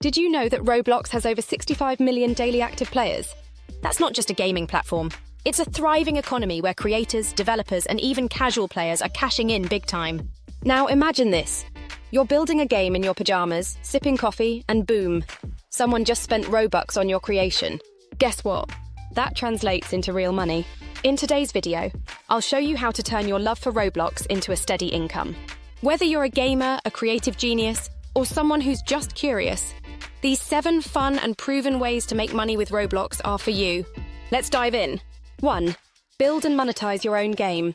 Did you know that Roblox has over 65 million daily active players? That's not just a gaming platform. It's a thriving economy where creators, developers, and even casual players are cashing in big time. Now imagine this. You're building a game in your pajamas, sipping coffee, and boom, someone just spent Robux on your creation. Guess what? That translates into real money. In today's video, I'll show you how to turn your love for Roblox into a steady income. Whether you're a gamer, a creative genius, or someone who's just curious, these 7 fun and proven ways to make money with Roblox are for you. Let's dive in. 1. Build and monetize your own game.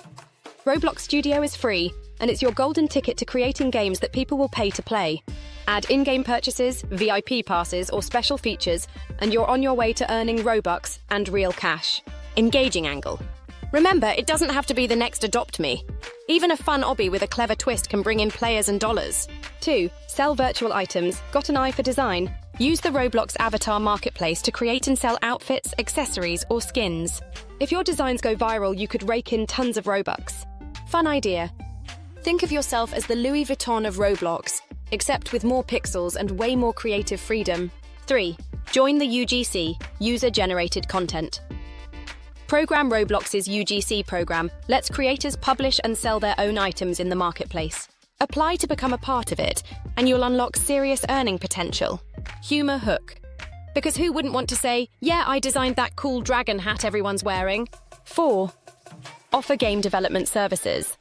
Roblox Studio is free, and it's your golden ticket to creating games that people will pay to play. Add in-game purchases, VIP passes, or special features, and you're on your way to earning Robux and real cash. Engaging angle. Remember, it doesn't have to be the next Adopt Me. Even a fun obby with a clever twist can bring in players and dollars. 2. Sell virtual items. Got an eye for design? Use the Roblox Avatar Marketplace to create and sell outfits, accessories, or skins. If your designs go viral, you could rake in tons of Robux. Fun idea. Think of yourself as the Louis Vuitton of Roblox, except with more pixels and way more creative freedom. 3. Join the UGC, User-Generated Content. Program Roblox's UGC program lets creators publish and sell their own items in the marketplace. Apply to become a part of it, and you'll unlock serious earning potential. Humor hook. Because who wouldn't want to say, yeah, I designed that cool dragon hat everyone's wearing? 4. Offer game development services.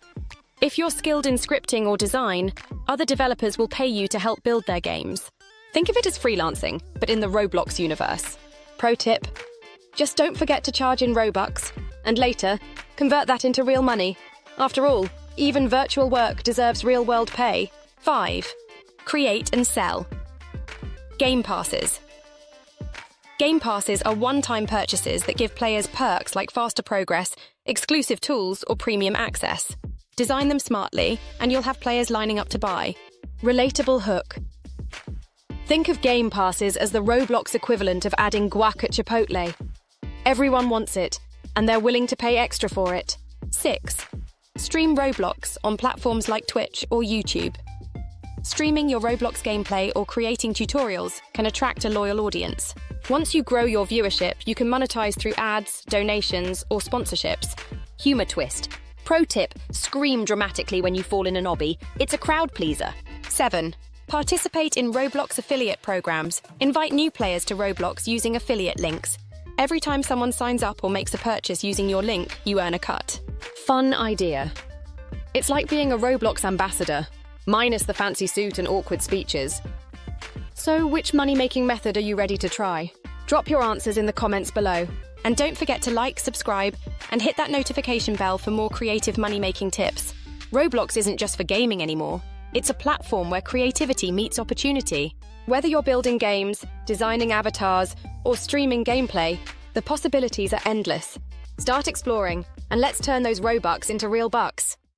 If you're skilled in scripting or design, other developers will pay you to help build their games. Think of it as freelancing, but in the Roblox universe. Pro tip. Just don't forget to charge in Robux, and later, convert that into real money. After all, even virtual work deserves real-world pay. 5. Create and sell. Game passes. Game passes are one-time purchases that give players perks like faster progress, exclusive tools, or premium access. Design them smartly, and you'll have players lining up to buy. Relatable hook. Think of game passes as the Roblox equivalent of adding guac at Chipotle. Everyone wants it, and they're willing to pay extra for it. 6. Stream Roblox on platforms like Twitch or YouTube. Streaming your Roblox gameplay or creating tutorials can attract a loyal audience. Once you grow your viewership, you can monetize through ads, donations, or sponsorships. Humor twist. Pro tip, scream dramatically when you fall in an obby. It's a crowd pleaser. 7. Participate in Roblox affiliate programs. Invite new players to Roblox using affiliate links. Every time someone signs up or makes a purchase using your link, you earn a cut. Fun idea. It's like being a Roblox ambassador, minus the fancy suit and awkward speeches. So, which money-making method are you ready to try? Drop your answers in the comments below. And don't forget to like, subscribe, and hit that notification bell for more creative money-making tips. Roblox isn't just for gaming anymore. It's a platform where creativity meets opportunity. Whether you're building games, designing avatars, or streaming gameplay, the possibilities are endless. Start exploring, and let's turn those Robux into real bucks.